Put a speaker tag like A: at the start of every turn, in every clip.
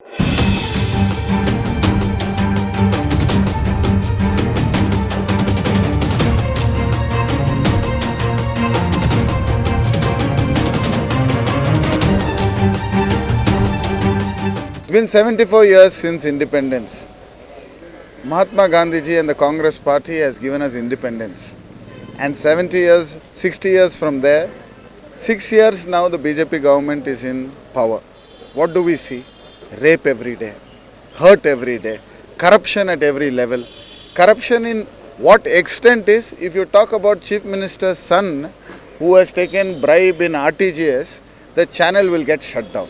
A: It's been 74 years since independence. Mahatma Gandhi ji and the Congress party has given us independence. And 70 years, 60 years from there, 6 years now the BJP government is in power. What do we see? Rape every day, hurt every day, corruption at every level. Corruption in what extent is, if you talk about Chief Minister's son who has taken bribe in RTGS, the channel will get shut down.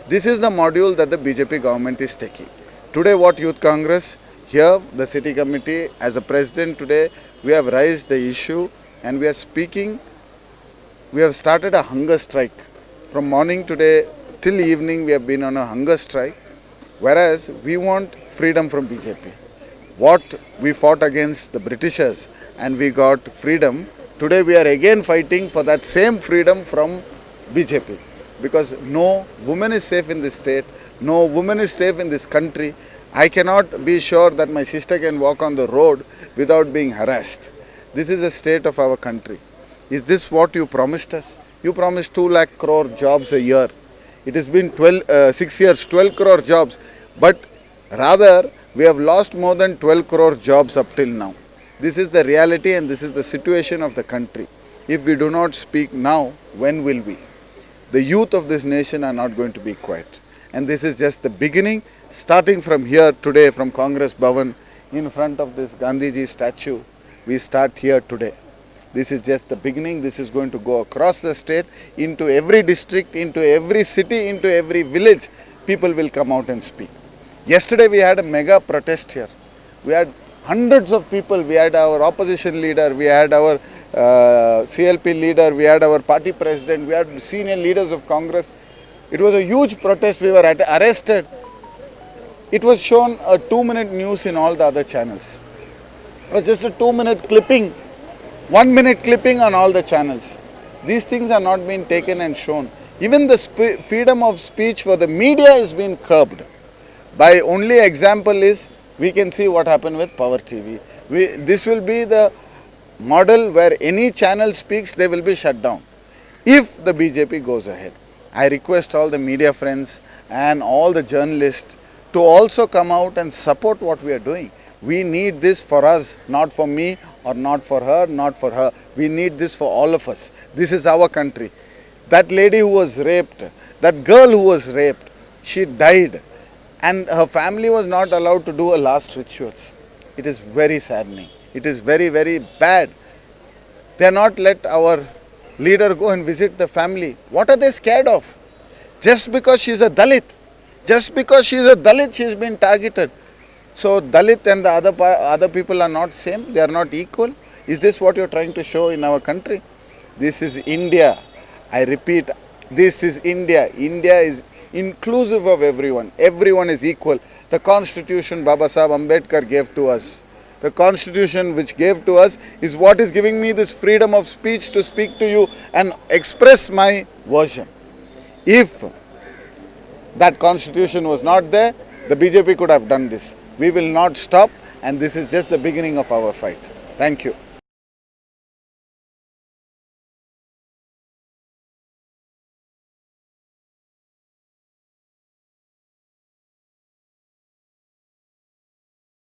A: This is the module that the BJP government is taking. Today what Youth Congress, here the city committee, as a president today, we have raised the issue and we are speaking. We have started a hunger strike. From morning today till evening we have been on a hunger strike, whereas we want freedom from BJP. What we fought against the Britishers and we got freedom, today we are again fighting for that same freedom from BJP. Because no woman is safe in this state, no woman is safe in this country. I cannot be sure that my sister can walk on the road without being harassed. This is the state of our country. Is this what you promised us? You promised 2 lakh crore jobs a year. It has been 6 years, 12 crore jobs. But rather, we have lost more than 12 crore jobs up till now. This is the reality and this is the situation of the country. If we do not speak now, when will we? The youth of this nation are not going to be quiet. And this is just the beginning, starting from here today, from Congress Bhavan, in front of this Gandhiji statue. We start here today. This is just the beginning. This is going to go across the state, into every district, into every city, into every village. People will come out and speak. Yesterday we had a mega protest here. We had hundreds of people. We had our opposition leader, we had our CLP leader, we had our party president, we had senior leaders of Congress. It was a huge protest. We were arrested. It was shown a 2-minute news in all the other channels. It was just a 2-minute clipping, 1-minute clipping on all the channels. These things are not being taken and shown. Even the freedom of speech for the media is being curbed. By only example is, we can see what happened with Power TV. This will be the model where any channel speaks, they will be shut down if the BJP goes ahead. I request all the media friends and all the journalists to also come out and support what we are doing. We need this for us, not for me or not for her, not for her. We need this for all of us. This is our country. That lady who was raped, that girl who was raped, she died and her family was not allowed to do her last rituals. It is very saddening. It is very, very bad. They are not let our leader go and visit the family. What are they scared of? Just because she is a Dalit. Just because she is a Dalit, she has been targeted. So Dalit and the other people are not same. They are not equal. Is this what you are trying to show in our country? This is India. I repeat, this is India. India is inclusive of everyone. Everyone is equal. The Constitution Baba Saheb Ambedkar gave to us. The Constitution which gave to us is what is giving me this freedom of speech to speak to you and express my version. If that Constitution was not there, the BJP could have done this. We will not stop, and this is just the beginning of our fight. Thank you.